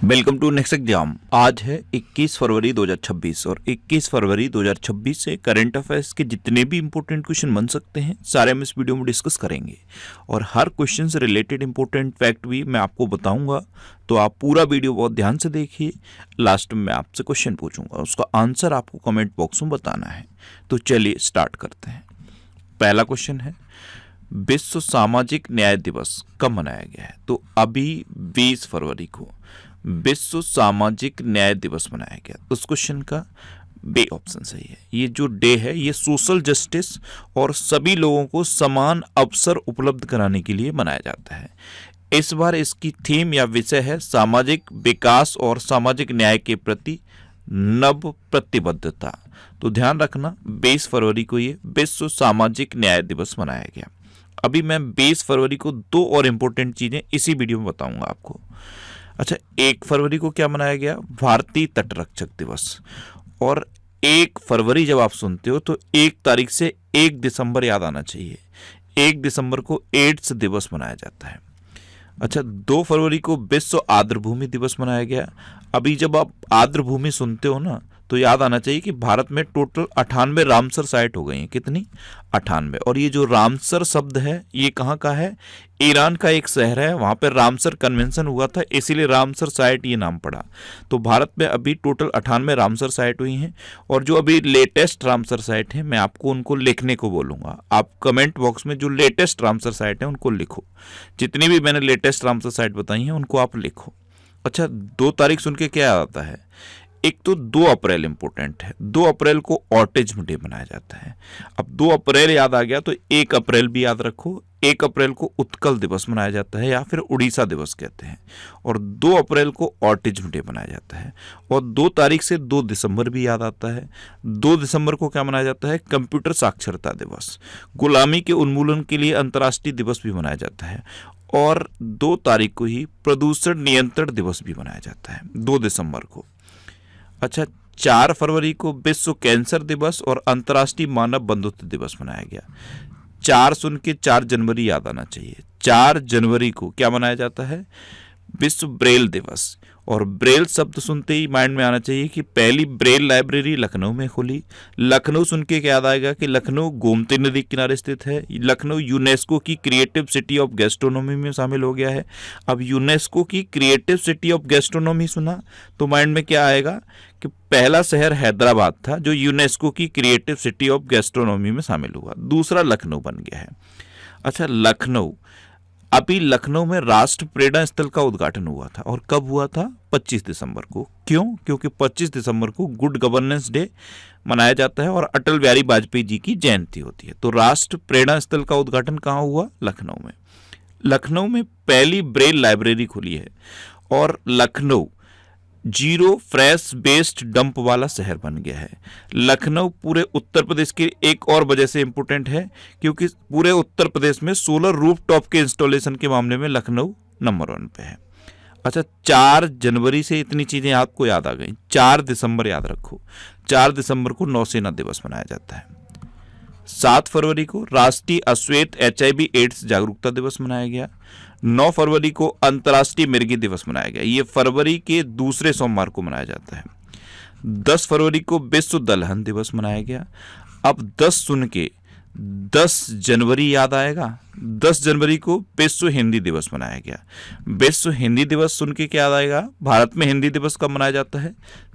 Welcome to next exam. आज है 21 फरवरी 2026 और 21 फरवरी 2026 से करंट अफेयर्स के जितने भी इंपॉर्टेंट क्वेश्चन बन सकते हैं सारे हम इस वीडियो में डिस्कस करेंगे और हर क्वेश्चन से रिलेटेड इंपॉर्टेंट फैक्ट भी मैं आपको बताऊंगा। तो आप पूरा वीडियो बहुत ध्यान से देखिए। लास्ट में मैं आपसे क्वेश्चन पूछूंगा, उसका आंसर आपको कमेंट बॉक्स में बताना है। तो चलिए स्टार्ट करते हैं। पहला क्वेश्चन है, विश्व सामाजिक न्याय दिवस कब मनाया गया है? तो अभी 20 फरवरी को विश्व सामाजिक न्याय दिवस मनाया गया। उस क्वेश्चन का बे ऑप्शन सही है। ये जो डे है ये सोशल जस्टिस और सभी लोगों को समान अवसर उपलब्ध कराने के लिए मनाया जाता है। इस बार इसकी थीम या विषय है सामाजिक विकास और सामाजिक न्याय के प्रति नव प्रतिबद्धता। तो ध्यान रखना 20 फरवरी को ये विश्व सामाजिक न्याय दिवस मनाया गया। अभी मैं 20 फरवरी को दो और इम्पोर्टेंट चीजें इसी वीडियो में बताऊंगा आपको। अच्छा, 1 फरवरी को क्या मनाया गया? भारतीय तटरक्षक दिवस। और 1 फरवरी जब आप सुनते हो तो 1 तारीख से 1 दिसंबर याद आना चाहिए। 1 दिसंबर को एड्स दिवस मनाया जाता है। अच्छा, 2 फरवरी को विश्व आर्द्रभूमि दिवस मनाया गया। अभी जब आप आर्द्रभूमि सुनते हो ना तो याद आना चाहिए कि भारत में टोटल 98 रामसर साइट हो गई हैं। कितनी? 98। और ये जो रामसर शब्द है ये कहाँ का है? ईरान का एक शहर है, वहाँ पे रामसर कन्वेंशन हुआ था, इसीलिए रामसर साइट ये नाम पड़ा। तो भारत में अभी टोटल 98 रामसर साइट हुई हैं। और जो अभी लेटेस्ट रामसर साइट है मैं आपको उनको लिखने को बोलूँगा। आप कमेंट बॉक्स में जो लेटेस्ट रामसर साइट है उनको लिखो। जितनी भी मैंने लेटेस्ट रामसर साइट बताई हैं उनको आप लिखो। अच्छा, 2 तारीख सुन के क्या आता है? एक तो 2 अप्रैल इंपॉर्टेंट है। 2 अप्रैल को ऑटिज्म डे मनाया जाता है। अब 2 अप्रैल याद आ गया तो 1 अप्रैल भी याद रखो। 1 अप्रैल को उत्कल दिवस मनाया जाता है या फिर उड़ीसा दिवस कहते हैं। और 2 अप्रैल को ऑटिज्म डे मनाया जाता है। और 2 तारीख से 2 दिसंबर भी याद आता है। 2 दिसंबर को क्या मनाया जाता है? कंप्यूटर साक्षरता दिवस। गुलामी के उन्मूलन के लिए अंतर्राष्ट्रीय दिवस भी मनाया जाता है। और 2 तारीख को ही प्रदूषण नियंत्रण दिवस भी मनाया जाता है, 2 दिसंबर को। अच्छा, 4 फरवरी को विश्व कैंसर दिवस और अंतर्राष्ट्रीय मानव बंधुत्व दिवस मनाया गया। 4 सुन के 4 जनवरी याद आना चाहिए। 4 जनवरी को क्या मनाया जाता है? विश्व ब्रेल दिवस। और ब्रेल शब्द सुनते ही माइंड में आना चाहिए कि पहली ब्रेल लाइब्रेरी लखनऊ में खुली। लखनऊ सुन के क्या याद आएगा कि लखनऊ गोमती नदी किनारे स्थित है। लखनऊ यूनेस्को की क्रिएटिव सिटी ऑफ गैस्ट्रोनॉमी में शामिल हो गया है। अब यूनेस्को की क्रिएटिव सिटी ऑफ गैस्ट्रोनॉमी सुना तो माइंड में क्या आएगा कि पहला शहर हैदराबाद था जो यूनेस्को की क्रिएटिव सिटी ऑफ गैस्ट्रोनॉमी में शामिल हुआ। दूसरा लखनऊ बन गया है। अच्छा, लखनऊ, अभी लखनऊ में राष्ट्र प्रेरणा स्थल का उद्घाटन हुआ था। और कब हुआ था? 25 दिसंबर को। क्यों? क्योंकि 25 दिसंबर को गुड गवर्नेंस डे मनाया जाता है और अटल बिहारी वाजपेयी जी की जयंती होती है। तो राष्ट्र प्रेरणा स्थल का उद्घाटन कहाँ हुआ? लखनऊ में। लखनऊ में पहली ब्रेल लाइब्रेरी खुली है। और Lucknow zero fresh waste dump वाला शहर बन गया है। लखनऊ पूरे उत्तर प्रदेश की एक और वजह से इंपॉर्टेंट है क्योंकि पूरे उत्तर प्रदेश में सोलर रूफटॉप के इंस्टॉलेशन के मामले में लखनऊ नंबर 1 पे है। अच्छा, 4 जनवरी से इतनी चीजें आपको याद आ गई। 4 दिसंबर याद रखो। 4 दिसंबर को नौसेना दिवस मनाया जाता है। 7 फरवरी को राष्ट्रीय अश्वेत HIV एड्स जागरूकता दिवस मनाया गया। 9 फरवरी को अंतर्राष्ट्रीय मिर्गी दिवस मनाया गया। ये फरवरी के दूसरे सोमवार को मनाया जाता है। 10 फरवरी को विश्व दलहन दिवस मनाया गया। अब 10 सुन के 10 जनवरी याद आएगा। 10 जनवरी को विश्व हिंदी दिवस मनाया गया। विश्व हिंदी दिवस सुन के क्या याद आएगा? भारत में हिंदी दिवस कब मनाया जाता है?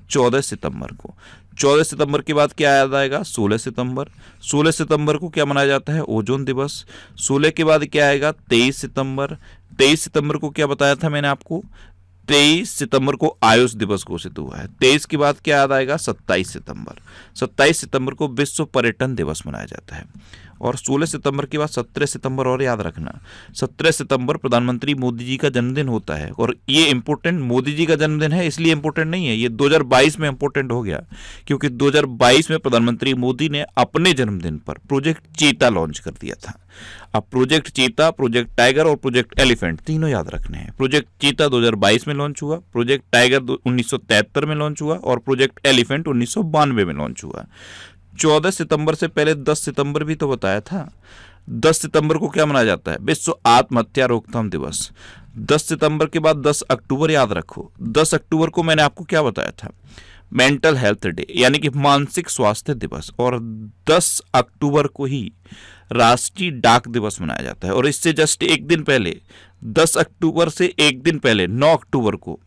14 सितंबर को। 14 सितंबर के बाद क्या याद आएगा? 16 सितंबर। 16 सितंबर को क्या मनाया जाता है? ओजोन दिवस। 16 के बाद क्या आएगा? 23 सितंबर। 23 सितंबर को क्या बताया था मैंने आपको? 23 सितंबर को आयुष दिवस घोषित हुआ है। 23 के बाद क्या याद आएगा? 27 सितंबर। 27 सितंबर को विश्व पर्यटन दिवस मनाया जाता है। और 16 सितंबर के बाद 17 सितंबर और याद रखना, 17 सितंबर प्रधानमंत्री मोदी जी का जन्मदिन होता है। और ये इंपॉर्टेंट मोदी जी का जन्मदिन है इसलिए इंपॉर्टेंट नहीं है, ये 2022 में इंपॉर्टेंट हो गया क्योंकि 2022 में प्रधानमंत्री मोदी ने अपने जन्मदिन पर प्रोजेक्ट चीता लॉन्च कर दिया था। अब प्रोजेक्ट चीता, प्रोजेक्ट टाइगर और प्रोजेक्ट एलिफेंट तीनों याद रखने हैं। प्रोजेक्ट चीता 2022 में लॉन्च हुआ, प्रोजेक्ट टाइगर 1973 में लॉन्च हुआ और प्रोजेक्ट एलिफेंट 1992 में लॉन्च हुआ। 14 सितंबर से पहले 10 सितंबर भी तो बताया था। 10 सितंबर को क्या मनाया जाता है? विश्व आत्महत्या रोकथाम दिवस। 10 सितंबर के बाद 10 अक्टूबर याद रखो। 10 अक्टूबर को मैंने आपको क्या बताया था, मेंटल हेल्थ डे यानी कि मानसिक स्वास्थ्य दिवस, और 10 अक्टूबर को ही राष्ट्रीय डाक दिवस मनाया जाता है। और इससे जस्ट एक दिन पहले 10 अक्टूबर से एक दिन पहले 9 अक्टूबर को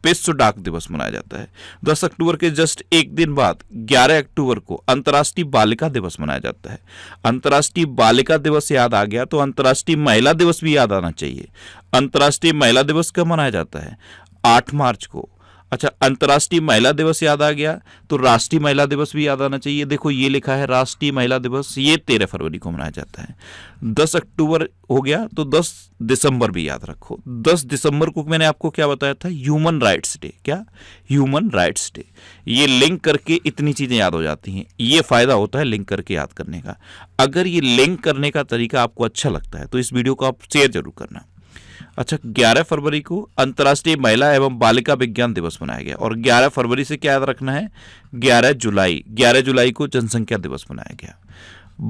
विश्व डाक दिवस मनाया जाता है। 10 अक्टूबर के जस्ट एक दिन बाद 11 अक्टूबर को अंतर्राष्ट्रीय बालिका दिवस मनाया जाता है। अंतर्राष्ट्रीय बालिका दिवस याद आ गया तो अंतर्राष्ट्रीय महिला दिवस भी याद आना चाहिए। अंतर्राष्ट्रीय महिला दिवस कब मनाया जाता है, 8 मार्च को। अच्छा, अंतर्राष्ट्रीय महिला दिवस याद आ गया तो राष्ट्रीय महिला दिवस भी याद आना चाहिए। देखो ये लिखा है राष्ट्रीय महिला दिवस, ये 13 फरवरी को मनाया जाता है। 10 अक्टूबर हो गया तो 10 दिसंबर भी याद रखो। 10 दिसंबर को मैंने आपको क्या बताया था, ह्यूमन राइट्स डे। क्या, ह्यूमन राइट्स डे। ये लिंक करके इतनी चीजें याद हो जाती हैं, ये फायदा होता है लिंक करके याद करने का। अगर ये लिंक करने का तरीका आपको अच्छा लगता है तो इस वीडियो को आप शेयर जरूर करना। अच्छा, 11 फरवरी को अंतर्राष्ट्रीय महिला एवं बालिका विज्ञान दिवस मनाया गया। और 11 फरवरी से क्या याद रखना है, 11 जुलाई को जनसंख्या दिवस मनाया गया।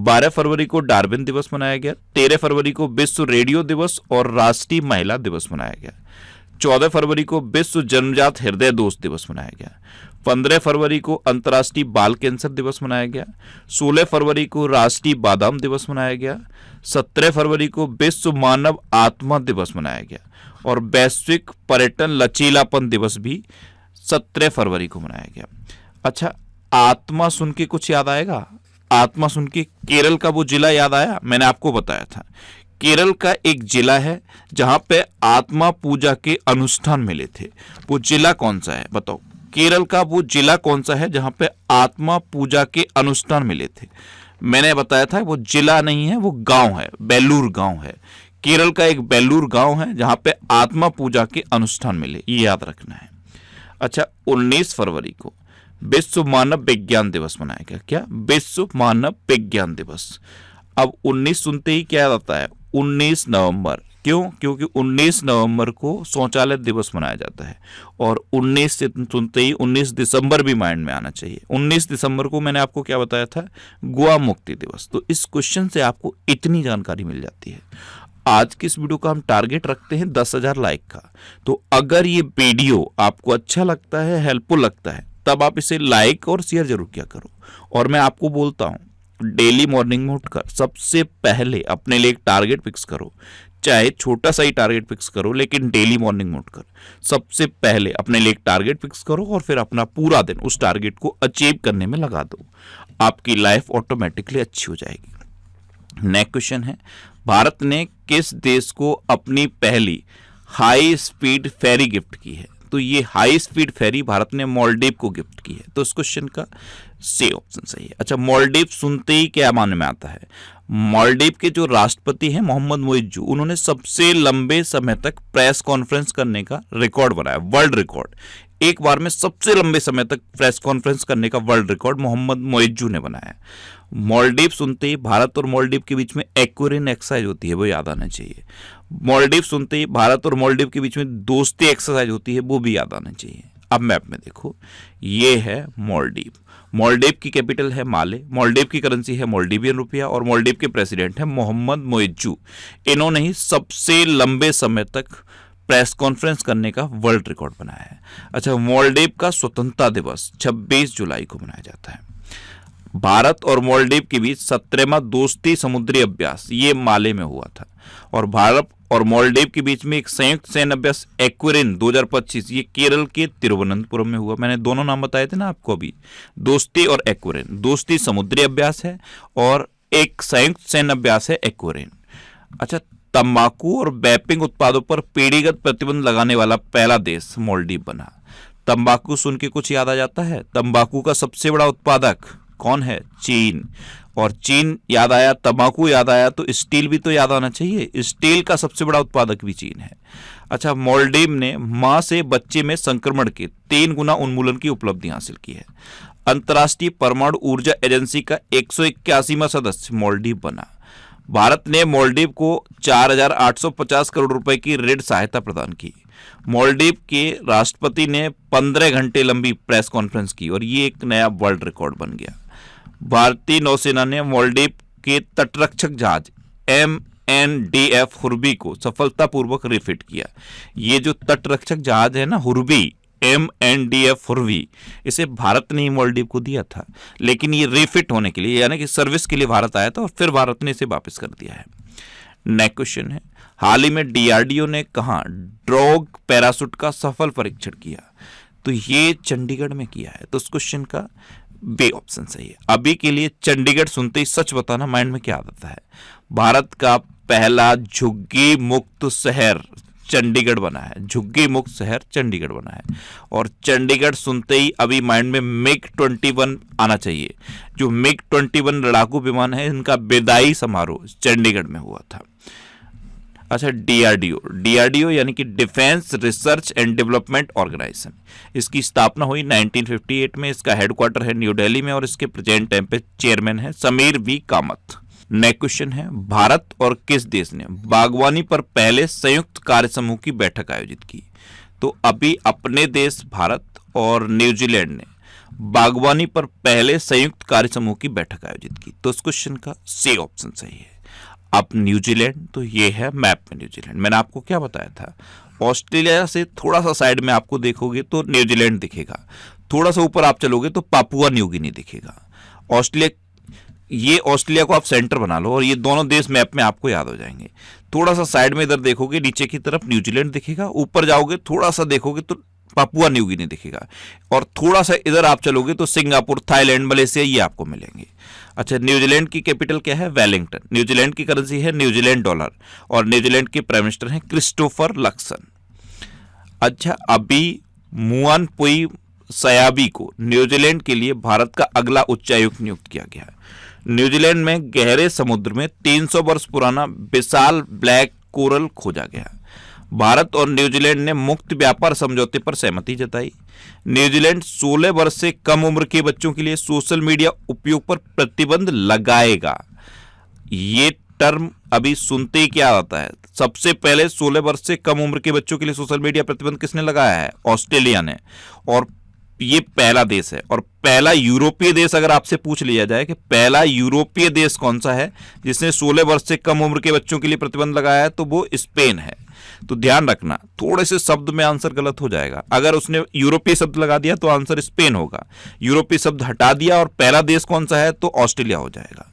12 फरवरी को डार्विन दिवस मनाया गया। 13 फरवरी को विश्व रेडियो दिवस और राष्ट्रीय महिला दिवस मनाया गया। 14 फरवरी को विश्व जन्मजात हृदय दोष दिवस मनाया गया। 15 फरवरी को अंतर्राष्ट्रीय बाल कैंसर दिवस मनाया गया। 16 फरवरी को राष्ट्रीय बादाम दिवस मनाया गया। 17 फरवरी को विश्व मानव आत्मा दिवस मनाया गया। और वैश्विक पर्यटन लचीलापन दिवस भी 17 फरवरी को मनाया गया। अच्छा, आत्मा सुन के कुछ याद आएगा, आत्मा सुन के केरल का वो जिला याद आया, मैंने आपको बताया था केरल का एक जिला है जहां पे आत्मा पूजा के अनुष्ठान मिले थे। वो जिला कौन सा है बताओ, केरल का वो जिला कौन सा है जहां पे आत्मा पूजा के अनुष्ठान मिले थे। मैंने बताया था वो जिला नहीं है, वो गांव है, बेलूर गांव है। केरल का एक बेलूर गांव है जहां पे आत्मा पूजा के अनुष्ठान मिले, ये याद रखना है। अच्छा, 19 फरवरी को विश्व मानव विज्ञान दिवस मनाया गया। क्या, विश्व मानव विज्ञान दिवस। अब 19 सुनते ही क्या आता है, 19 नवंबर। क्यों, क्योंकि 19 नवंबर को शौचालय दिवस मनाया जाता है। और 19 से सुनते ही 19 दिसंबर भी माइंड में आना चाहिए। 19 दिसंबर को मैंने आपको क्या बताया था, गोवा मुक्ति दिवस। तो इस क्वेश्चन से आपको इतनी जानकारी मिल जाती है। आज की इस वीडियो का हम टारगेट रखते हैं 10,000 लाइक का। तो अगर ये वीडियो आपको अच्छा लगता है, हेल्पफुल लगता है, तब आप इसे लाइक और शेयर जरूर किया करो। और मैं आपको बोलता हूं, डेली मॉर्निंग में उठकर सबसे पहले अपने लिए एक टारगेट फिक्स करो। चाहे छोटा सा ही टारगेट फिक्स करो, लेकिन डेली मॉर्निंग में उठकर सबसे पहले अपने लिए एक टारगेट फिक्स करो और फिर अपना पूरा दिन उस टारगेट को अचीव करने में लगा दो। आपकी लाइफ ऑटोमेटिकली अच्छी हो जाएगी। नेक्स्ट क्वेश्चन है, भारत ने किस देश को अपनी पहली हाई स्पीड फेरी गिफ्ट की है। तो ये हाई स्पीड फेरी भारत ने मालदीव को गिफ्ट की है। तो इस क्वेश्चन का सी ऑप्शन सही है। अच्छा, मालदीव सुनते ही क्या मन में आता है, मालदीव के जो राष्ट्रपति हैं मोहम्मद मोइज्जू, उन्होंने सबसे लंबे समय तक प्रेस कॉन्फ्रेंस करने का रिकॉर्ड बनाया, वर्ल्ड रिकॉर्ड। एक बार में सबसे लंबे समय तक प्रेस कॉन्फ्रेंस करने का वर्ल्ड रिकॉर्ड मोहम्मद मोइज्जू ने बनाया। मालदीव सुनते ही भारत और मालदीव के बीच में एक्वेरियन एक्सरसाइज होती है, वो याद आना चाहिए। मालदीव सुनते ही भारत और मालदीव के बीच में दोस्ती एक्सरसाइज होती है, वो भी याद आना चाहिए। अब मैप में देखो, ये है मालदीव। मालदीव की कैपिटल है माले, मालदीव की करेंसी है मालदीवियन रुपया और मालदीव के प्रेसिडेंट है मोहम्मद मोइज्जू। इन्होंने ही सबसे लंबे समय तक प्रेस कॉन्फ्रेंस करने का वर्ल्ड रिकॉर्ड बनाया है। अच्छा, मालदीव का स्वतंत्रता दिवस 26 जुलाई को मनाया जाता है। भारत और मालदीव के बीच 17वां दोस्ती समुद्री अभ्यास ये माले में हुआ था। और भारत और मालदीव के बीच में एक संयुक्त सैन्य अभ्यास एक्वेरियन 2025 ये केरल के तिरुवनंतपुरम में हुआ। मैंने दोनों नाम बताए थे ना आपको अभी, दोस्ती और एक्वेरियन। दोस्ती समुद्री अभ्यास है और एक संयुक्त सैन्य अभ्यास है एक्वेरियन। अच्छा, तंबाकू और वैपिंग उत्पादों पर पीढ़ीगत प्रतिबंध लगाने वाला पहला देश मालदीव बना। तंबाकू सुन के कुछ याद आ जाता है, तंबाकू का सबसे बड़ा उत्पादक कौन है, चीन। और चीन याद आया, तंबाकू याद आया तो स्टील भी तो याद आना चाहिए। स्टील का सबसे बड़ा उत्पादक भी चीन है। अच्छा, मालदीव ने मां से बच्चे में संक्रमण के 3 गुना उन्मूलन की उपलब्धि हासिल की है। अंतर्राष्ट्रीय परमाणु ऊर्जा एजेंसी का 181वां सदस्य मालदीव बना। भारत ने मालदीव को 4,850 करोड़ रुपए की ऋण सहायता प्रदान की। मालदीव के राष्ट्रपति ने 15 घंटे लंबी प्रेस कॉन्फ्रेंस की और ये एक नया वर्ल्ड रिकॉर्ड बन गया। भारतीय नौसेना ने मालदीव के तटरक्षक जहाज MNDF हुर्बी को सफलतापूर्वक रिफिट किया। ये जो तटरक्षक जहाज है ना हुर्बी, MNDF हुर्बी, इसे भारत ने मालदीव को दिया था, लेकिन ये रिफिट होने के लिए यानी कि सर्विस के लिए भारत आया था और फिर भारत ने इसे वापस कर दिया है। नेक्स्ट क्वेश्चन है, हाल ही में DRDO ने कहा ड्रॉग पैराशूट का सफल परीक्षण किया? तो ये चंडीगढ़ में किया है। तो इस क्वेश्चन का बे ऑप्शन सही है। अभी के लिए चंडीगढ़ सुनते ही सच बताना माइंड में क्या आता है? भारत का पहला झुग्गी मुक्त शहर चंडीगढ़ बना है, झुग्गी मुक्त शहर चंडीगढ़ बना है। और चंडीगढ़ सुनते ही अभी माइंड में MiG-21 आना चाहिए। जो MiG-21 लड़ाकू विमान है, इनका विदाई समारोह चंडीगढ़ में हुआ था। अच्छा, DRDO यानी कि defence research and development organisation, इसकी स्थापना हुई 1958 में। इसका हेडक्वार्टर है न्यू दिल्ली में और इसके प्रेजेंट टाइम पे चेयरमैन है Sameer V Kamat. Next question है, भारत और किस देश ने बागवानी पर पहले संयुक्त कार्य समूह की बैठक आयोजित की? तो अभी अपने देश भारत और न्यूजीलैंड ने बागवानी पर पहले संयुक्त कार्य समूह की बैठक आयोजित की। तो इस क्वेश्चन का सी ऑप्शन सही है। अब न्यूजीलैंड, तो ये है मैप में न्यूजीलैंड। मैंने आपको क्या बताया था, ऑस्ट्रेलिया से थोड़ा सा साइड में आपको देखोगे तो न्यूजीलैंड दिखेगा, थोड़ा सा ऊपर आप चलोगे तो पापुआ न्यू गिनी दिखेगा। ऑस्ट्रेलिया को आप सेंटर बना लो और ये दोनों देश मैप में आपको याद हो जाएंगे। थोड़ा सा साइड में इधर देखोगे नीचे की तरफ न्यूजीलैंड दिखेगा, ऊपर जाओगे थोड़ा सा देखोगे तो पापुआ न्यू गिनी दिखेगा, और थोड़ा सा इधर आप चलोगे तो सिंगापुर, थाईलैंड, मलेशिया ये आपको मिलेंगे। अच्छा, न्यूजीलैंड की कैपिटल क्या है? वेलिंगटन। न्यूजीलैंड की करेंसी है न्यूजीलैंड डॉलर और न्यूजीलैंड के प्राइम मिनिस्टर हैं क्रिस्टोफर लक्सन। अच्छा, अभी मुआनपुई सयाबी को न्यूजीलैंड के लिए भारत का अगला उच्चायुक्त नियुक्त किया गया है। न्यूजीलैंड में गहरे समुद्र में 300 वर्ष पुराना विशाल ब्लैक कोरल खोजा गया। भारत और न्यूजीलैंड ने मुक्त व्यापार समझौते पर सहमति जताई। न्यूजीलैंड 16 वर्ष से कम उम्र के बच्चों के लिए सोशल मीडिया उपयोग पर प्रतिबंध लगाएगा। ये टर्म अभी सुनते ही क्या आता है? सबसे पहले 16 वर्ष से कम उम्र के बच्चों के लिए सोशल मीडिया प्रतिबंध किसने लगाया है? ऑस्ट्रेलिया ने। और ये पहला देश है। और पहला यूरोपीय देश, अगर आपसे पूछ लिया जाए कि पहला यूरोपीय देश कौन सा है जिसने 16 वर्ष से कम उम्र के बच्चों के लिए प्रतिबंध लगाया है, तो वो स्पेन है। तो ध्यान रखना, थोड़े से शब्द में आंसर गलत हो जाएगा। अगर उसने यूरोपीय शब्द लगा दिया तो आंसर स्पेन होगा, यूरोपीय शब्द हटा दिया और पहला देश कौन सा है तो ऑस्ट्रेलिया हो जाएगा।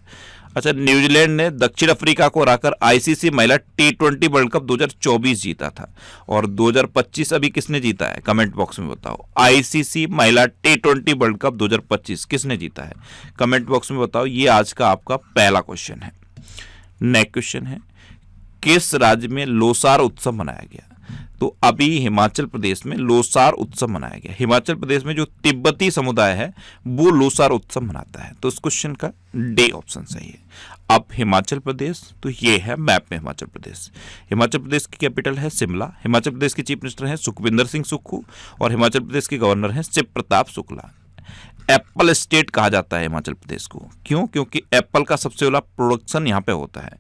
अच्छा, न्यूजीलैंड ने दक्षिण अफ्रीका को हराकर ICC महिला T20 वर्ल्ड कप 2024 जीता था। और 2025 अभी किसने जीता है? कमेंट बॉक्स में बताओ। ICC महिला T20 वर्ल्ड कप 2025 किसने जीता है? कमेंट बॉक्स में बताओ। ये आज का आपका पहला क्वेश्चन है। नेक्स्ट क्वेश्चन है, किस राज्य में लोसार उत्सव मनाया गया? तो अभी हिमाचल प्रदेश में लोसार उत्सव मनाया गया। हिमाचल प्रदेश में जो तिब्बती समुदाय है वो लोसार उत्सव मनाता है। तो इस क्वेश्चन का डी ऑप्शन सही है। अब हिमाचल प्रदेश, तो ये है मैप में हिमाचल प्रदेश। हिमाचल प्रदेश की कैपिटल है शिमला। हिमाचल प्रदेश के चीफ मिनिस्टर हैं सुखविंदर सिंह सुक्खू और हिमाचल प्रदेश के गवर्नर हैं शिव प्रताप शुक्ला। एप्पल स्टेट कहा जाता है हिमाचल प्रदेश को। क्यों? क्योंकि एप्पल का सबसे बड़ा प्रोडक्शन यहाँ पे होता है।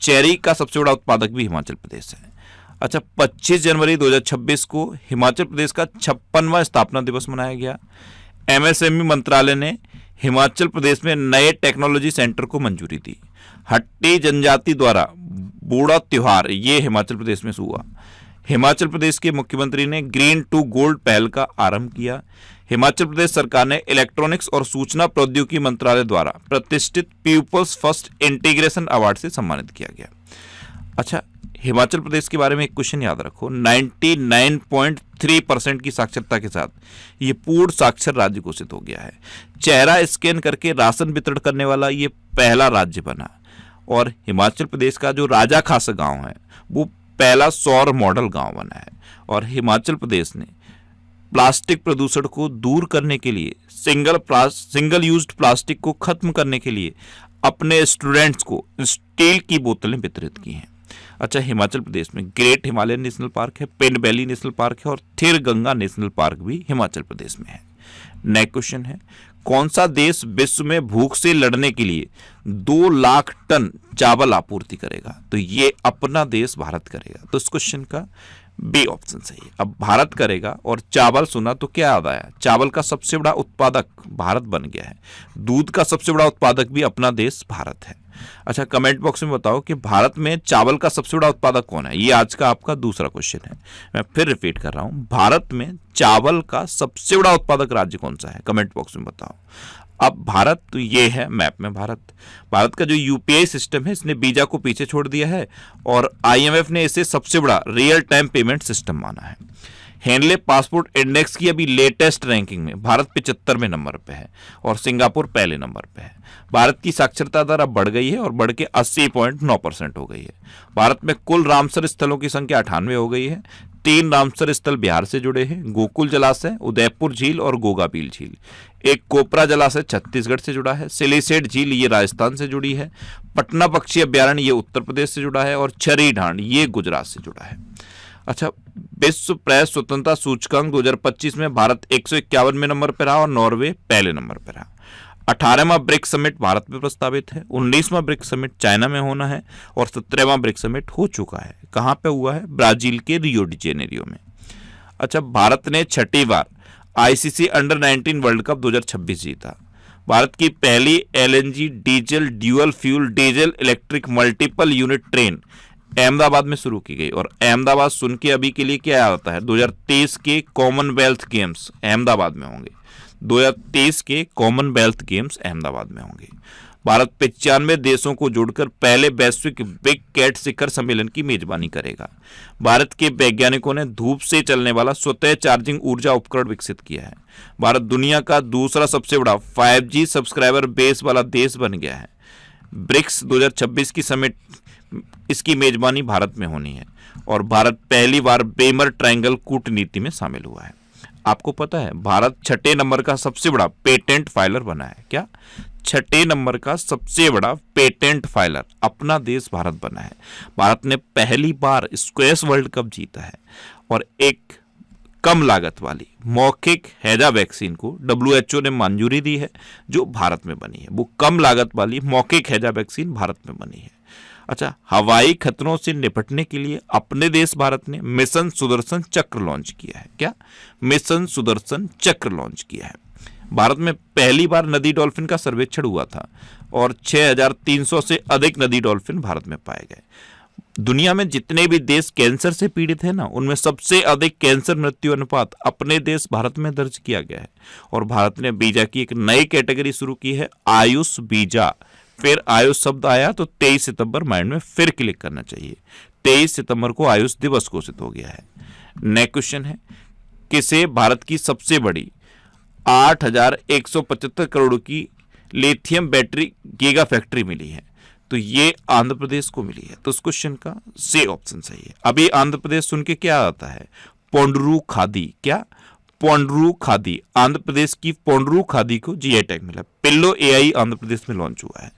चेरी का सबसे बड़ा उत्पादक भी हिमाचल प्रदेश है। अच्छा, 25 जनवरी 2026 को हिमाचल प्रदेश का 56वां स्थापना दिवस मनाया गया। MSME मंत्रालय ने हिमाचल प्रदेश में नए टेक्नोलॉजी सेंटर को मंजूरी दी। हट्टी जनजाति द्वारा बूढ़ा त्योहार ये हिमाचल प्रदेश में हुआ। हिमाचल प्रदेश के मुख्यमंत्री ने ग्रीन टू गोल्ड पहल का आरंभ किया। हिमाचल प्रदेश सरकार ने इलेक्ट्रॉनिक्स और सूचना प्रौद्योगिकी मंत्रालय द्वारा प्रतिष्ठित पीपल्स फर्स्ट इंटीग्रेशन अवार्ड से सम्मानित किया गया। अच्छा, हिमाचल प्रदेश के बारे में एक क्वेश्चन याद रखो। 99.3% की साक्षरता के साथ ये पूर्ण साक्षर राज्य घोषित हो गया है। चेहरा स्कैन करके राशन वितरण करने वाला ये पहला राज्य बना। और हिमाचल प्रदेश का जो राजा खासा गांव है वो पहला सौर मॉडल गांव बना है। और हिमाचल प्रदेश ने प्लास्टिक प्रदूषण को दूर करने के लिए, सिंगल यूज्ड प्लास्टिक को खत्म करने के लिए अपने स्टूडेंट्स को स्टील की बोतलें वितरित की हैं। अच्छा, हिमाचल प्रदेश में ग्रेट हिमालयन नेशनल पार्क है, पिंड वैली नेशनल पार्क है और थिर गंगा नेशनल पार्क भी हिमाचल प्रदेश में है। नेक्स्ट क्वेश्चन है, कौन सा देश विश्व में भूख से लड़ने के लिए 2 लाख टन चावल आपूर्ति करेगा? तो ये अपना देश भारत करेगा। तो इस क्वेश्चन का बी ऑप्शन सही है। अब भारत करेगा और चावल सुना तो क्या याद आया? चावल का सबसे बड़ा उत्पादक भारत बन गया है। दूध का सबसे बड़ा उत्पादक भी अपना देश भारत है। अच्छा, कमेंट बॉक्स में बताओ कि भारत में चावल का सबसे बड़ा उत्पादक कौन है। ये आज का आपका दूसरा क्वेश्चन है। मैं फिर रिपीट कर रहा हूं, भारत में चावल का सबसे बड़ा उत्पादक राज्य कौन सा है? कमेंट बॉक्स में बताओ। अब भारत तो ये है मैप में भारत का जो यूपीआई सिस्टम है इसने वीजा को पीछे छोड़ दिया है और आईएमएफ ने इसे सबसे बड़ा रियल टाइम पेमेंट सिस्टम माना है। हेनले पासपोर्ट इंडेक्स की अभी लेटेस्ट रैंकिंग में भारत 75वें नंबर पे है और सिंगापुर पहले नंबर पे है। भारत की साक्षरता दर अब बढ़ गई है और बढ़ के 80.9% हो गई है। भारत में कुल रामसर स्थलों की संख्या 98 हो गई है। 3 रामसर स्थल बिहार से जुड़े हैं, गोकुल जलाशय, उदयपुर झील और गोगाबील झील। एक कोपरा जलाशय छत्तीसगढ़ से जुड़ा है। सिलीसेट झील ये राजस्थान से जुड़ी है। पटना पक्षी अभ्यारण्य ये उत्तर प्रदेश से जुड़ा है और छरी ढांड ये गुजरात से जुड़ा है। अच्छा, विश्व प्रेस स्वतंत्रता सूचकांक 2025 में भारत 151वें नंबर पर रहा और नॉर्वे पहले नंबर पर रहा। 18वां ब्रिक्स समिट भारत में प्रस्तावित है। 19वां ब्रिक्स समिट चाइना में होना है और 17वां ब्रिक्स समिट हो चुका है। कहां पे हुआ है? ब्राजील के रियो डी जेनेरियो में। अच्छा, भारत ने 6ठी बार आईसीसी अंडर 19 वर्ल्ड कप 2026 जीता। भारत की पहली LNG diesel dual fuel diesel electric multiple unit train Ahmedabad में शुरू की गई। और अहमदाबाद सुन के अभी के लिए क्या आता है? 2023 के कॉमनवेल्थ गेम्स अहमदाबाद में होंगे। 2023 के कॉमनवेल्थ गेम्स अहमदाबाद में होंगे। भारत 95 देशों को जोड़कर पहले वैश्विक बिग कैट शिखर सम्मेलन की मेजबानी करेगा। भारत के वैज्ञानिकों ने धूप से चलने वाला स्वतः चार्जिंग ऊर्जा उपकरण विकसित किया है। भारत दुनिया का दूसरा सबसे बड़ा 5G सब्सक्राइबर बेस वाला देश बन गया है। ब्रिक्स 2026 की समिट इसकी मेजबानी भारत में होनी है और भारत पहली बार बेमर ट्रायंगल कूटनीति में शामिल हुआ है। आपको पता है भारत 6ठे नंबर का सबसे बड़ा पेटेंट फाइलर बना है। क्या? 6ठे नंबर का सबसे बड़ा पेटेंट फाइलर अपना देश भारत बना है। भारत ने पहली बार स्क्वैश वर्ल्ड कप जीता है और एक कम लागत वाली मौखिक हैजा वैक्सीन को WHO ने मंजूरी दी है जो भारत में बनी है। वो कम लागत वाली मौखिक हैजा वैक्सीन भारत में बनी है। अच्छा, हवाई खतरों से निपटने के लिए अपने देश भारत ने मिशन सुदर्शन चक्र लॉन्च किया है। क्या? मिशन सुदर्शन चक्र लॉन्च किया है। भारत में पहली बार नदी डॉल्फिन का सर्वेक्षण हुआ था और 6300 से अधिक नदी डॉल्फिन भारत में पाए गए। दुनिया में जितने भी देश कैंसर से पीड़ित है ना, उनमें सबसे अधिक कैंसर मृत्यु अनुपात अपने देश भारत में दर्ज किया गया है। और भारत ने वीजा की एक नई कैटेगरी शुरू की है, आयुष वीजा। फिर आयुष शब्द आया तो 23 सितंबर माइंड में फिर क्लिक करना चाहिए। 23 सितंबर को आयुष दिवस घोषित हो गया है। नेक्स्ट क्वेश्चन है, किसे भारत की सबसे बड़ी 8175 करोड़ की लिथियम बैटरी गीगा फैक्ट्री मिली है? तो ये आंध्र प्रदेश को मिली है। तो इस क्वेश्चन का सी ऑप्शन सही है। अभी आंध्र प्रदेश सुन के क्या आता है? पोंडरू खादी। क्या? पोंडरू खादी। आंध्र प्रदेश की पोंडरू खादी को जीआई टैग मिला। पिल्लो एआई आंध्र प्रदेश में लॉन्च हुआ है।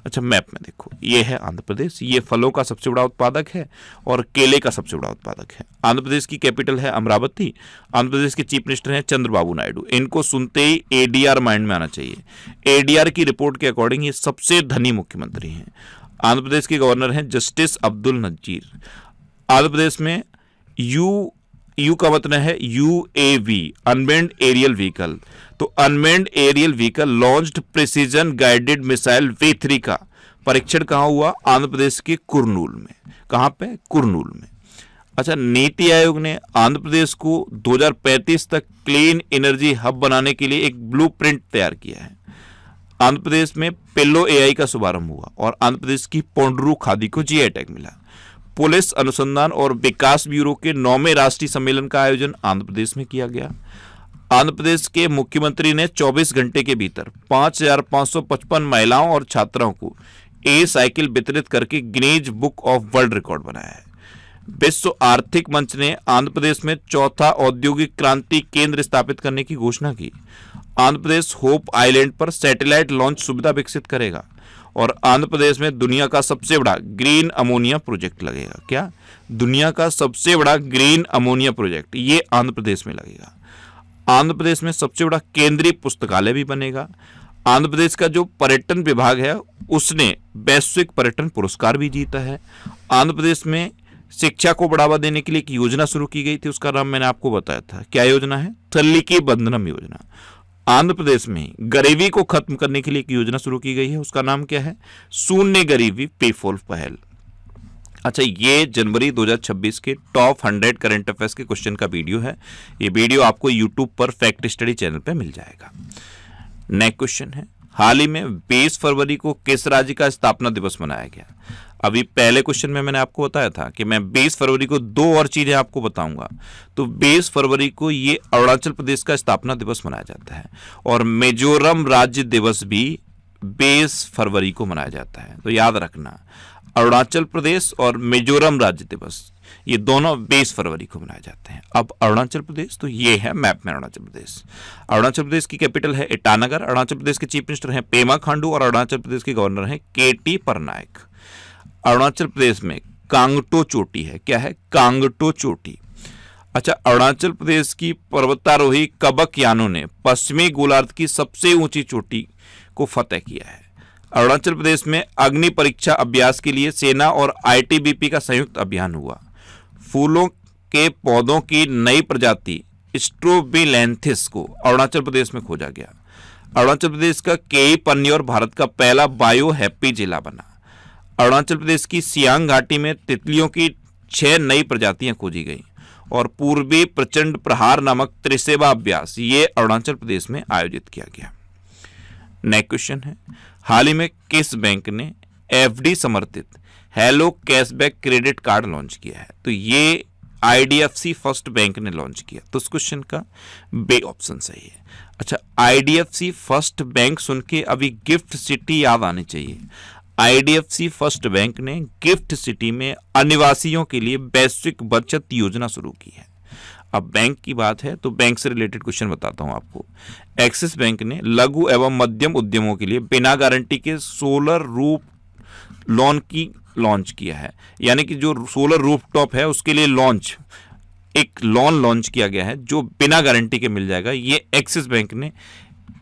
अच्छा, मैप में देखो, ये है आंध्र प्रदेश। ये फलों का सबसे बड़ा उत्पादक है और केले का सबसे बड़ा उत्पादक है। आंध्र प्रदेश की कैपिटल है अमरावती। आंध्र प्रदेश के चीफ मिनिस्टर हैं चंद्रबाबू नायडू। इनको सुनते ही एडीआर माइंड में आना चाहिए। एडीआर की रिपोर्ट के अकॉर्डिंग ये सबसे धनी मुख्यमंत्री हैं। आंध्र प्रदेश के गवर्नर हैं जस्टिस अब्दुल नजीर। आंध्र प्रदेश में यू का मतलब है यूएवी, अनमेन्ड एरियल व्हीकल। तो unmanned aerial vehicle launched precision guided missile V3 का परीक्षण कहां हुआ? आंध्र प्रदेश के कुरनूल में। कहां पे? कुरनूल में। अच्छा, नीति आयोग ने आंध्र प्रदेश को 2035 तक क्लीन एनर्जी हब बनाने के लिए एक ब्लूप्रिंट तैयार किया है। आंध्र प्रदेश में पिल्लो एआई का शुभारंभ हुआ और आंध्र प्रदेश की पोंडरू खादी को जीआई टैग मिला। पुलिस अनुसंधान और विकास ब्यूरो के 9वें राष्ट्रीय सम्मेलन का आयोजन आंध्र प्रदेश में किया गया। आंध्र प्रदेश के मुख्यमंत्री ने 24 घंटे के भीतर 5555 महिलाओं और छात्राओं को साइकिल वितरित करके Guinness book of world record बनाया है। विश्व आर्थिक मंच ने आंध्र प्रदेश में चौथा औद्योगिक क्रांति केंद्र स्थापित करने की घोषणा की। आंध्र प्रदेश होप आइलैंड पर सैटेलाइट लॉन्च सुविधा विकसित करेगा और आंध्र प्रदेश में दुनिया का सबसे बड़ा ग्रीन अमोनिया प्रोजेक्ट लगेगा। क्या? दुनिया का सबसे बड़ा ग्रीन अमोनिया प्रोजेक्ट ये आंध्र प्रदेश में लगेगा। आंध्र प्रदेश में सबसे बड़ा केंद्रीय पुस्तकालय भी बनेगा। आंध्र प्रदेश का जो पर्यटन विभाग है उसने वैश्विक पर्यटन पुरस्कार भी जीता है। आंध्र प्रदेश में शिक्षा को बढ़ावा देने के लिए एक योजना शुरू की गई थी, उसका नाम मैंने आपको बताया था। क्या योजना है? तल्लीकी बंधनम योजना। आंध्र प्रदेश में गरीबी को खत्म करने के लिए एक योजना शुरू की गई है, उसका नाम क्या है? शून्य गरीबी पे-फॉर पहल। अच्छा, ये जनवरी 2026 के टॉप 100 करंट अफेयर्स के क्वेश्चन का वीडियो है। ये वीडियो आपको यूट्यूब पर फैक्ट स्टडी चैनल पे मिल जाएगा। नेक्स्ट क्वेश्चन है, हाल ही में 20 फरवरी को किस राज्य का स्थापना दिवस मनाया गया? अभी पहले क्वेश्चन में मैंने आपको बताया था कि मैं 20 फरवरी को दो और चीजें आपको बताऊंगा। तो 20 फरवरी को ये अरुणाचल प्रदेश का स्थापना दिवस मनाया जाता है और मिजोरम राज्य दिवस भी 20 फरवरी को मनाया जाता है। तो याद रखना, अरुणाचल प्रदेश और मिजोरम राज्य दिवस ये दोनों 20 फरवरी को मनाए जाते हैं। अब अरुणाचल प्रदेश, तो ये है मैप में अरुणाचल प्रदेश। अरुणाचल प्रदेश की कैपिटल है ईटानगर। अरुणाचल प्रदेश के चीफ मिनिस्टर हैं पेमा खांडू और अरुणाचल प्रदेश के गवर्नर हैं केटी परनायक। अरुणाचल प्रदेश में कांगटो चोटी है। क्या है? कांगटो चोटी। अच्छा, अरुणाचल प्रदेश की पर्वतारोही कबक यानो ने पश्चिमी गोलार्ध की सबसे ऊंची चोटी को फतेह किया है। अरुणाचल प्रदेश में अग्नि परीक्षा अभ्यास के लिए सेना और आईटीबीपी का संयुक्त अभियान हुआ। फूलों के पौधों की नई प्रजाति स्ट्रोबिलैंथिस को अरुणाचल प्रदेश में खोजा गया। अरुणाचल प्रदेश का केई पन्योर भारत का पहला बायो हैप्पी जिला बना। अरुणाचल प्रदेश की सियांग घाटी में तितलियों की 6 नई प्रजातियां खोजी गई और पूर्वी प्रचंड प्रहार नामक त्रिसेवा अभ्यास ये अरुणाचल प्रदेश में आयोजित किया गया। नेक्स्ट क्वेश्चन है, हाल ही में किस बैंक ने एफडी समर्थित hello cashback credit card launch किया है? तो ये आईडीएफसी फर्स्ट बैंक ने लॉन्च किया। तो इस क्वेश्चन का बे ऑप्शन सही है। अच्छा, आईडीएफसी फर्स्ट बैंक सुन के अभी गिफ्ट सिटी याद आनी चाहिए। आईडीएफसी फर्स्ट बैंक ने गिफ्ट सिटी में अनिवासियों के लिए वैश्विक बचत योजना शुरू की है। अब बैंक की बात है तो बैंक से रिलेटेड क्वेश्चन बताता हूं आपको। एक्सिस बैंक ने लघु एवं मध्यम उद्यमों के लिए बिना गारंटी के सोलर रूफ लोन की लॉन्च किया है। यानी कि जो सोलर रूफटॉप है उसके लिए एक लोन लॉन्च किया गया है जो बिना गारंटी के मिल जाएगा। ये एक्सिस बैंक ने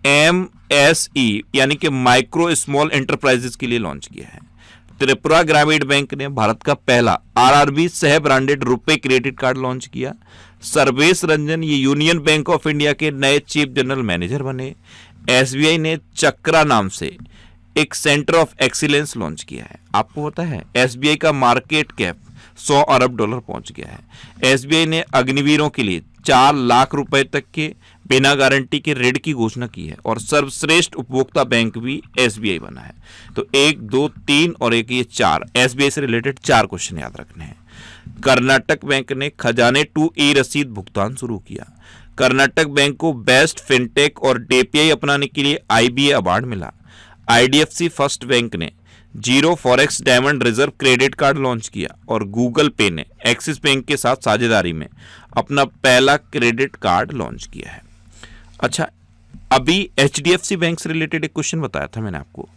MSE यानी कि माइक्रो स्मॉल एंटरप्राइजेस के लिए लॉन्च किया है। त्रिपुरा ग्रामीण बैंक ने भारत का पहला RRB सह ब्रांडेड रुपए क्रेडिट कार्ड लॉन्च किया। सर्वेश रंजन ये यूनियन बैंक ऑफ इंडिया के नए चीफ जनरल मैनेजर बने। SBI ने चक्रा नाम से एक सेंटर ऑफ एक्सीलेंस लॉन्च किया है। आपको पता है SBI का मार्केट कैप $100 अरब पहुंच गया है। SBI ने अग्निवीरों के लिए 4 लाख रुपए तक के बिना गारंटी के ऋण की घोषणा की है और सर्वश्रेष्ठ उपभोक्ता बैंक भी SBI बना है। तो 1, 2, 3 और एक ये 4 SBI से रिलेटेड 4 क्वेश्चन याद रखने हैं। कर्नाटक बैंक ने खजाने टू ई-रसीद भुगतान शुरू किया। कर्नाटक बैंक को बेस्ट फिनटेक और DPI अपनाने के लिए IBA अवार्ड मिला। IDFC फर्स्ट बैंक ने zero forex diamond reserve credit card launch किया और गूगल पे ने एक्सिस बैंक के साथ साझेदारी में अपना पहला क्रेडिट कार्ड लॉन्च किया है। अच्छा, अभी HDFC बैंक से रिलेटेड एक क्वेश्चन बताया था मैंने आपको,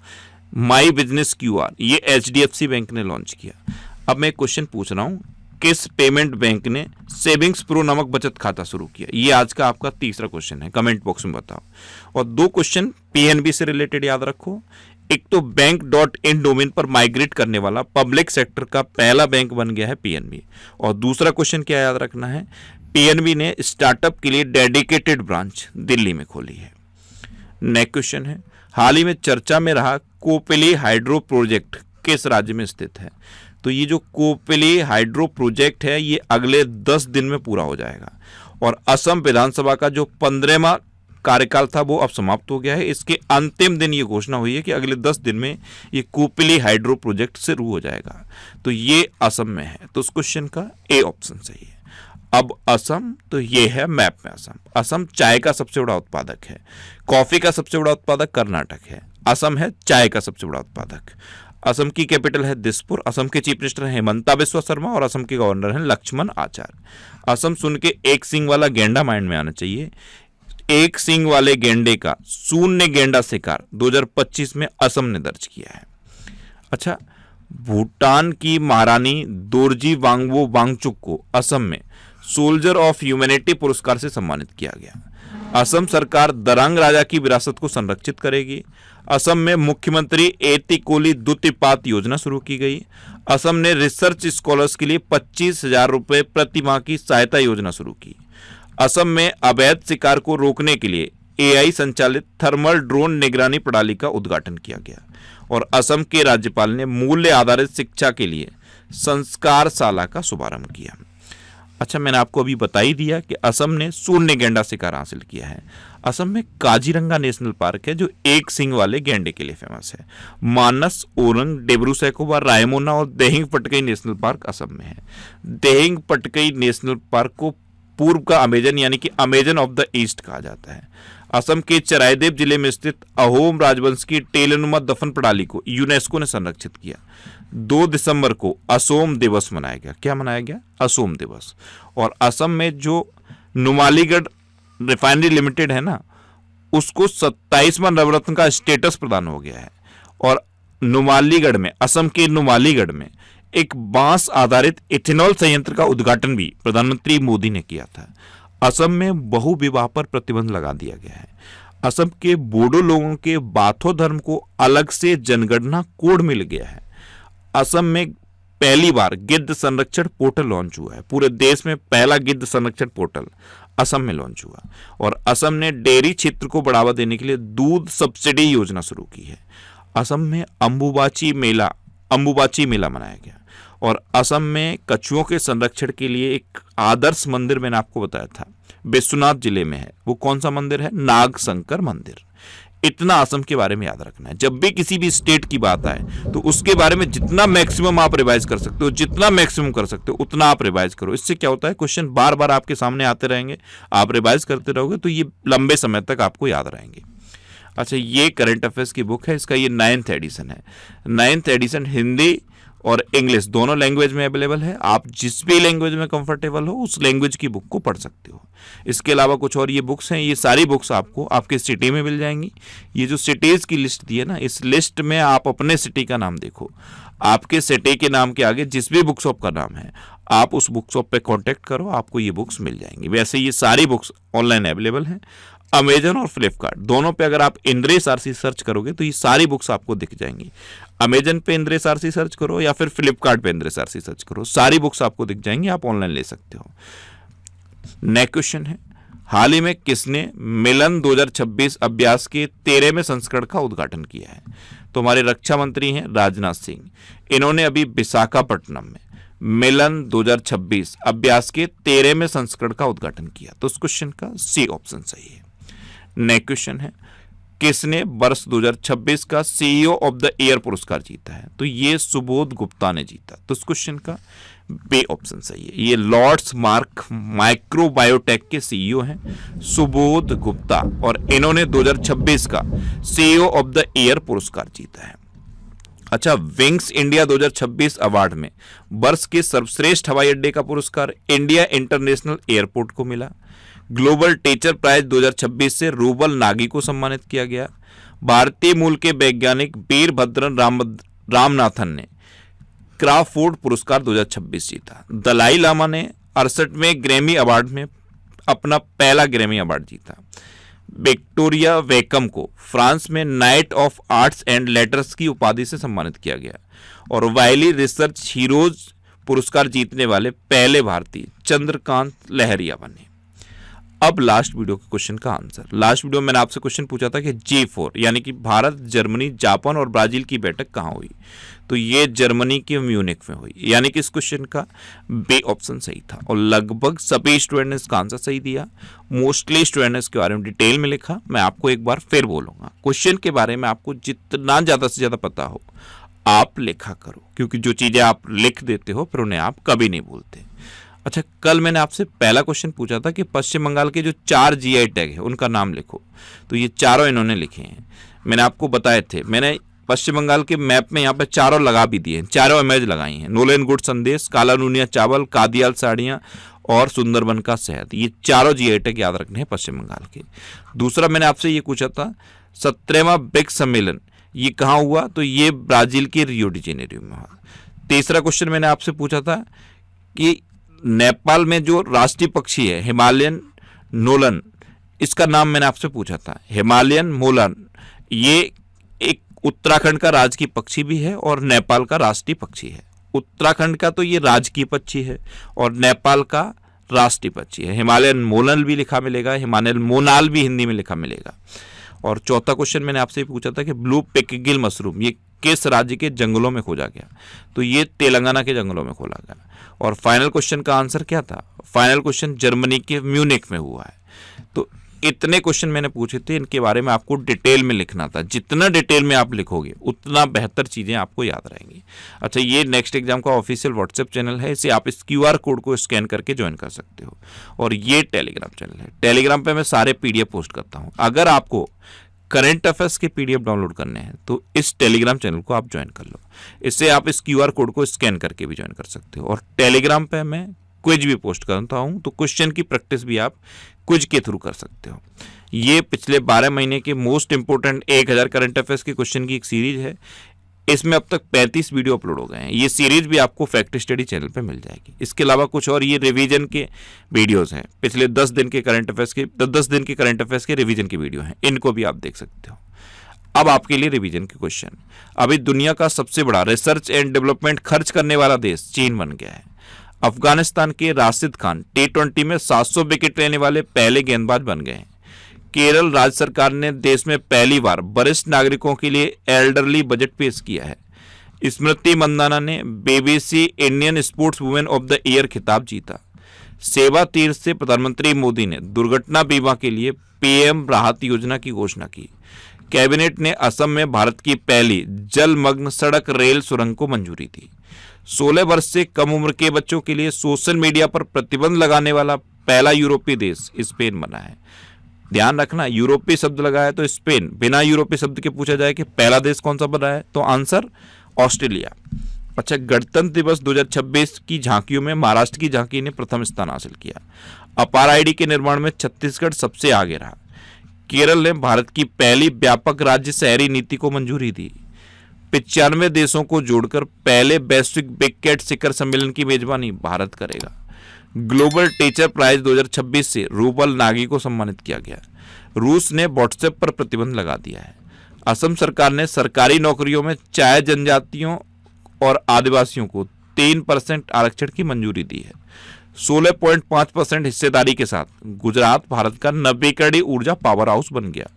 माई बिजनेस QR ये HDFC बैंक ने लॉन्च किया। अब मैं एक क्वेश्चन पूछ रहा हूं, किस पेमेंट बैंक ने सेविंग्स प्रो नामक बचत खाता शुरू किया? ये आज का आपका तीसरा क्वेश्चन है, कमेंट बॉक्स में बताओ। और 2 क्वेश्चन PNB से रिलेटेड याद रखो। एक तो बैंक.in डोमेन पर माइग्रेट करने वाला पब्लिक सेक्टर का पहला बैंक बन गया है PNB। और दूसरा क्वेश्चन क्या याद रखना है, PNB ने स्टार्टअप के लिए डेडिकेटेड ब्रांच दिल्ली में खोली है। नेक्स्ट क्वेश्चन है, हाल ही में चर्चा में रहा कोपिली हाइड्रो प्रोजेक्ट किस राज्य में स्थित है? तो ये जो कोपिली हाइड्रो प्रोजेक्ट है ये अगले 10 दिन में पूरा हो जाएगा और असम विधानसभा का जो 15वां कार्यकाल था वो अब समाप्त हो गया है। इसके अंतिम दिन ये घोषणा हुई है कि अगले 10 दिन में ये कोपिली हाइड्रो प्रोजेक्ट शुरू हो जाएगा। तो ये असम में है, तो उस क्वेश्चन का A ऑप्शन सही है। अब असम, तो ये है मैप में असम। असम चाय का सबसे बड़ा उत्पादक है। कॉफी का सबसे बड़ा उत्पादक कर्नाटक है, असम है चाय का सबसे बड़ा उत्पादक। असम की कैपिटल है दिसपुर। असम के चीफ मिनिस्टर हैं हेमंता बिस्वा शर्मा और असम के गवर्नर हैं लक्ष्मण आचार्य। असम सुन के एक सींग वाला गेंडा माइंड में आना चाहिए। एक सींग वाले गेंडे का शून्य गेंडा शिकार 2025 में असम ने दर्ज किया है। अच्छा, भूटान की महारानी दोरजी वांगवो वांगचुक को असम में सोल्जर ऑफ ह्यूमैनिटी पुरस्कार से सम्मानित किया गया। असम सरकार दरांग राजा की विरासत को संरक्षित करेगी। असम में मुख्यमंत्री एतिकोली दुतिपात योजना शुरू की गई। असम ने रिसर्च स्कॉलर्स के लिए 25,000 रुपये प्रति माह की सहायता योजना शुरू की। असम में अवैध शिकार को रोकने के लिए एआई संचालित थर्मल ड्रोन निगरानी प्रणाली का उद्घाटन किया गया। और असम के राज्यपाल ने मूल्य आधारित शिक्षा के लिए संस्कारशाला का शुभारंभ किया। अच्छा, मैंने आपको अभी बता ही दिया कि असम ने शून्य गैंडा शिकार हासिल किया है। असम में काजीरंगा नेशनल पार्क है जो एक सींग वाले गैंडे के लिए फेमस है। मानस, ओरंग, डेब्रू सैखोवा, रायमोना और देहिंग पटकई नेशनल पार्क असम में है। देहिंग पटकई नेशनल पार्क को पूर्व का अमेजन यानी कि अमेजन ऑफ द ईस्ट कहा जाता है। असम के चरायदेव जिले में स्थित अहोम राजवंश की टेलनुमा दफन प्रणाली को यूनेस्को ने संरक्षित किया। 2 दिसंबर को असोम दिवस मनाया गया। क्या मनाया गया? असोम दिवस। और असम में जो नुमालीगढ़ रिफाइनरी लिमिटेड है ना, उसको 27वां नवरत्न का स्टेटस प्रदान हो गया है। और नुमालीगढ़ में, असम के नुमालीगढ़ में एक बांस आधारित इथेनॉल संयंत्र का उद्घाटन भी प्रधानमंत्री मोदी ने किया था। असम में बहुविवाह पर प्रतिबंध लगा दिया गया है। असम के बोडो लोगों के बाथो धर्म को अलग से जनगणना कोड मिल गया है। असम में पहली बार गिद्ध संरक्षण पोर्टल लॉन्च हुआ है। पूरे देश में पहला गिद्ध संरक्षण पोर्टल असम में लॉन्च हुआ। और असम ने डेयरी क्षेत्र को बढ़ावा देने के लिए दूध सब्सिडी योजना शुरू की है। असम में अंबुबाची मेला मनाया गया। और असम में कछुओं के संरक्षण के लिए एक आदर्श मंदिर मैंने आपको बताया था, विश्वनाथ जिले में है। वो कौन सा मंदिर है? नागशंकर मंदिर। इतना असम के बारे में याद रखना है। जब भी किसी भी स्टेट की बात आए तो उसके बारे में जितना मैक्सिमम आप रिवाइज कर सकते हो, जितना मैक्सिमम कर सकते हो उतना आप रिवाइज करो। इससे क्या होता है, क्वेश्चन बार बार आपके सामने आते रहेंगे। आप रिवाइज करते रहोगे तो ये लंबे समय तक आपको याद रहेंगे। अच्छा, ये करंट अफेयर्स की बुक है, इसका ये 9th एडिशन है। 9th एडिशन हिंदी और इंग्लिश दोनों लैंग्वेज में अवेलेबल है। आप जिस भी लैंग्वेज में कंफर्टेबल हो उस लैंग्वेज की बुक को पढ़ सकते हो। इसके अलावा कुछ और ये बुक्स हैं, ये सारी बुक्स आपको आपके सिटी में मिल जाएंगी। ये जो सिटीज़ की लिस्ट दी है ना, इस लिस्ट में आप अपने सिटी का नाम देखो। आपके सिटी के नाम के आगे जिस भी बुक शॉप का नाम है, आप उस बुक शॉप पे कांटेक्ट करो, आपको ये बुक्स मिल जाएंगी। वैसे ये सारी बुक्स ऑनलाइन अवेलेबल हैं। अमेजन और फ्लिपकार्ट दोनों पे अगर आप इंद्रेश आरसी सर्च करोगे तो ये सारी बुक्स आपको दिख जाएंगी। अमेजन पे इंद्रेश आरसी सर्च करो या फिर फ्लिपकार्ट पे इंद्रेश आरसी सर्च करो, सारी बुक्स आपको दिख जाएंगी, आप ऑनलाइन ले सकते हो। नेक्स्ट क्वेश्चन है, हाल ही में किसने मिलन 2026 अभ्यास के 13वें संस्करण का उद्घाटन किया है? तो हमारे रक्षा मंत्री हैं राजनाथ सिंह। इन्होंने अभी विशाखापट्टनम में मिलन 2026 अभ्यास के 13वें संस्करण का उद्घाटन किया। तो उस क्वेश्चन का सी ऑप्शन सही है। नेक्स्ट क्वेश्चन है, किसने वर्ष 2026 का सीईओ ऑफ द ईयर पुरस्कार जीता है? तो ये सुबोध गुप्ता ने जीता। तो इस क्वेश्चन का बी ऑप्शन सही है। ये लॉर्ड्स मार्क माइक्रोबायोटेक के सीईओ हैं सुबोध गुप्ता, और इन्होंने 2026 का सीईओ ऑफ द ईयर पुरस्कार जीता है। अच्छा, विंग्स इंडिया 2026 अवार्ड में वर्ष के सर्वश्रेष्ठ हवाई अड्डे का पुरस्कार इंडिया इंटरनेशनल एयरपोर्ट को मिला। ग्लोबल टीचर प्राइज 2026 से रूबल नागी को सम्मानित किया गया। भारतीय मूल के वैज्ञानिक वीरभद्रन रामनाथन ने क्राफोर्ड पुरस्कार 2026 जीता। दलाई लामा ने 68वें ग्रैमी अवार्ड में अपना पहला ग्रैमी अवार्ड जीता। विक्टोरिया वेकम को फ्रांस में night of arts and letters की उपाधि से सम्मानित किया गया। और वाइली रिसर्च हीरोज पुरस्कार जीतने वाले पहले भारतीय चंद्रकांत लहरिया बने। अब लास्ट वीडियो के क्वेश्चन का आंसर। लास्ट वीडियो में मैंने आपसे क्वेश्चन पूछा था कि G4 यानी कि भारत, जर्मनी, जापान और ब्राजील की बैठक कहाँ हुई? तो ये जर्मनी के म्यूनिक में हुई, यानी कि इस क्वेश्चन का बी ऑप्शन सही था। और लगभग सभी स्टूडेंट ने इसका आंसर सही दिया। मोस्टली स्टूडेंट ने इसके बारे में डिटेल में लिखा। मैं आपको एक बार फिर बोलूंगा, क्वेश्चन के बारे में आपको जितना ज़्यादा से ज़्यादा पता हो आप लिखा करो, क्योंकि जो चीज़ें आप लिख देते हो फिर उन्हें आप कभी नहीं भूलते। अच्छा, कल मैंने आपसे पहला क्वेश्चन पूछा था कि पश्चिम बंगाल के जो 4 GI टैग है उनका नाम लिखो। तो ये चारों इन्होंने लिखे हैं, मैंने आपको बताए थे। मैंने पश्चिम बंगाल के मैप में यहाँ पे चारों लगा भी दिए हैं, चारों इमेज लगाई हैं। नोलेन गुड संदेश, काला नूनिया चावल, कादियाल साड़ियाँ और सुंदरबन का शहद, ये चारों GI टैग याद रखने हैं पश्चिम बंगाल के। दूसरा मैंने आपसे ये पूछा था 17वां ब्रिक्स सम्मेलन ये कहाँ हुआ? तो ये ब्राजील के रियो डी जेनेरियो में हुआ। तीसरा क्वेश्चन मैंने आपसे पूछा था कि नेपाल में जो राष्ट्रीय पक्षी है हिमालयन नोलन, इसका नाम मैंने आपसे पूछा था हिमालयन मोलन, ये एक उत्तराखंड का राजकीय पक्षी भी है और नेपाल का राष्ट्रीय पक्षी है। उत्तराखंड का तो ये राजकीय पक्षी है और नेपाल का राष्ट्रीय पक्षी है। हिमालयन मोनल भी लिखा मिलेगा, हिमालयन मोनाल भी हिंदी में लिखा मिलेगा। और चौथा क्वेश्चन मैंने आपसे पूछा था कि ब्लू पिकगिल मशरूम ये किस राज्य के जंगलों में खोजा गया, तो ये तेलंगाना के जंगलों में खोला गया। और फाइनल क्वेश्चन का आंसर क्या था? फाइनल क्वेश्चन जर्मनी के म्यूनिख में हुआ है। तो इतने क्वेश्चन मैंने पूछे थे, इनके बारे में आपको डिटेल में लिखना था। जितना डिटेल में आप लिखोगे उतना बेहतर चीज़ें आपको याद रहेंगी। अच्छा, ये नेक्स्ट एग्जाम का ऑफिशियल व्हाट्सएप चैनल है, इसे आप इस QR कोड को स्कैन करके ज्वाइन कर सकते हो। और ये टेलीग्राम चैनल है, टेलीग्राम पे मैं सारे PDF पोस्ट करता हूँ। अगर आपको करंट अफेयर्स के PDF डाउनलोड करने हैं तो इस टेलीग्राम चैनल को आप ज्वाइन कर लो। इससे आप इस QR कोड को स्कैन करके भी ज्वाइन कर सकते हो। और टेलीग्राम पे मैं क्विज भी पोस्ट करता हूँ, तो क्वेश्चन की प्रैक्टिस भी आप क्विज के थ्रू कर सकते हो। ये पिछले 12 महीने के मोस्ट इंपोर्टेंट 1000 करंट अफेयर्स के क्वेश्चन की एक सीरीज है। इसमें अब तक 35 वीडियो अपलोड हो गए हैं। ये सीरीज भी आपको फैक्ट स्टडी चैनल पे मिल जाएगी। इसके अलावा कुछ और ये रिवीजन के वीडियोस हैं, पिछले 10 दिन के करंट अफेयर्स के 10 दिन के करंट अफेयर्स के रिवीजन के वीडियो हैं, इनको भी आप देख सकते हो। अब आपके लिए रिवीजन के क्वेश्चन। अभी दुनिया का सबसे बड़ा रिसर्च एंड डेवलपमेंट खर्च करने वाला देश चीन बन गया है। अफगानिस्तान के राशिद खान T20 में 700 विकेट लेने वाले पहले गेंदबाज बन गए हैं। केरल राज्य सरकार ने देश में पहली बार वरिष्ठ नागरिकों के लिए एल्डरली बजट पेश किया है। स्मृति मंदाना ने BBC Indian sports women of the year खिताब जीता। सेवा तीर्थ से प्रधानमंत्री मोदी ने दुर्घटना बीमा के लिए PM राहत योजना की घोषणा की। कैबिनेट ने असम में भारत की पहली जलमग्न सड़क रेल सुरंग को मंजूरी दी। 16 वर्ष से कम उम्र के बच्चों के लिए सोशल मीडिया पर प्रतिबंध लगाने वाला पहला यूरोपीय देश स्पेन बना है। ध्यान रखना, यूरोपीय शब्द लगाया तो स्पेन, बिना यूरोपीय शब्द के पूछा जाए कि पहला देश कौन सा बना है, तो आंसर ऑस्ट्रेलिया। अच्छा, गणतंत्र दिवस 2026 की झांकियों में महाराष्ट्र की झांकी ने प्रथम स्थान हासिल किया। अपार ID के निर्माण में छत्तीसगढ़ सबसे आगे रहा। केरल ने भारत की पहली व्यापक राज्य शहरी नीति को मंजूरी दी। 95 देशों को जोड़कर पहले वैश्विक बिग कैट शिखर सम्मेलन की मेजबानी भारत करेगा। ग्लोबल टीचर प्राइज 2026 से रूपल नागी को सम्मानित किया गया। रूस ने व्हाट्सएप पर प्रतिबंध लगा दिया है। असम सरकार ने सरकारी नौकरियों में चाय जनजातियों और आदिवासियों को 3% आरक्षण की मंजूरी दी है। 16.5% हिस्सेदारी के साथ गुजरात भारत का नवीकरणीय ऊर्जा पावर हाउस बन गया।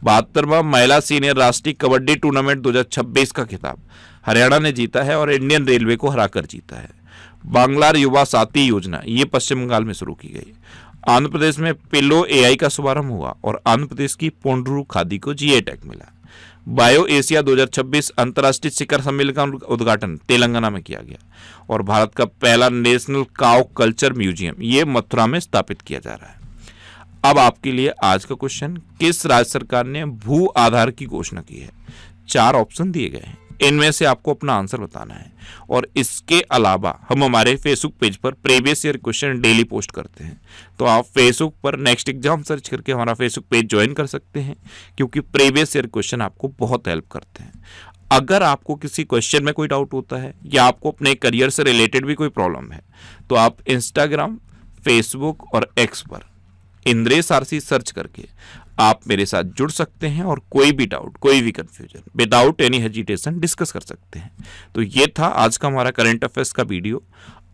72वां महिला सीनियर राष्ट्रीय कबड्डी टूर्नामेंट 2026 का खिताब हरियाणा ने जीता है और इंडियन रेलवे को हराकर जीता है। बांग्लार युवा साथी योजना ये पश्चिम बंगाल में शुरू की गई। आंध्र प्रदेश में पिल्लो AI का शुभारंभ हुआ और आंध्र प्रदेश की पोंड्रू खादी को GI टैग मिला। बायो एशिया 2026 अंतर्राष्ट्रीय शिखर सम्मेलन का उद्घाटन तेलंगाना में किया गया और भारत का पहला नेशनल काउ कल्चर म्यूजियम ये मथुरा में स्थापित किया जा रहा है। अब आपके लिए आज का क्वेश्चन, किस राज्य सरकार ने भू आधार की घोषणा की है? 4 ऑप्शन दिए गए हैं, इनमें से आपको अपना आंसर बताना है। और इसके अलावा हम हमारे फेसबुक पेज पर previous year question daily post करते हैं, तो आप फेसबुक पर नेक्स्ट एग्जाम सर्च करके हमारा फेसबुक पेज ज्वाइन कर सकते हैं, क्योंकि प्रीवियस ईयर क्वेश्चन आपको बहुत हेल्प करते हैं। अगर आपको किसी क्वेश्चन में कोई डाउट होता है या आपको अपने करियर से रिलेटेड भी कोई प्रॉब्लम है, तो आप इंस्टाग्राम, फेसबुक और X पर इंद्रेश RC सर्च करके आप मेरे साथ जुड़ सकते हैं और कोई भी डाउट, कोई भी confusion without any hesitation discuss कर सकते हैं। तो ये था आज का हमारा करंट अफेयर्स का वीडियो।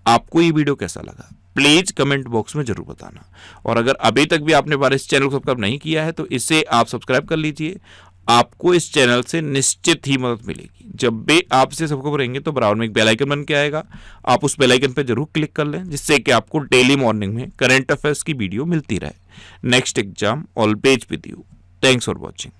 आपको ये वीडियो कैसा लगा प्लीज कमेंट बॉक्स में जरूर बताना। और अगर अभी तक भी आपने हमारे इस चैनल को सब्सक्राइब नहीं किया है तो इसे आप सब्सक्राइब कर लीजिए। आपको इस चैनल से निश्चित ही मदद मिलेगी। जब भी आप इसे सब्सक्राइब करेंगे तो बराबर में एक बेल आइकन बन के आएगा, आप उस बेल आइकन पर जरूर क्लिक कर लें, जिससे कि आपको डेली मॉर्निंग में करंट अफेयर्स की वीडियो मिलती रहे। Next exam always with you. Thanks for watching.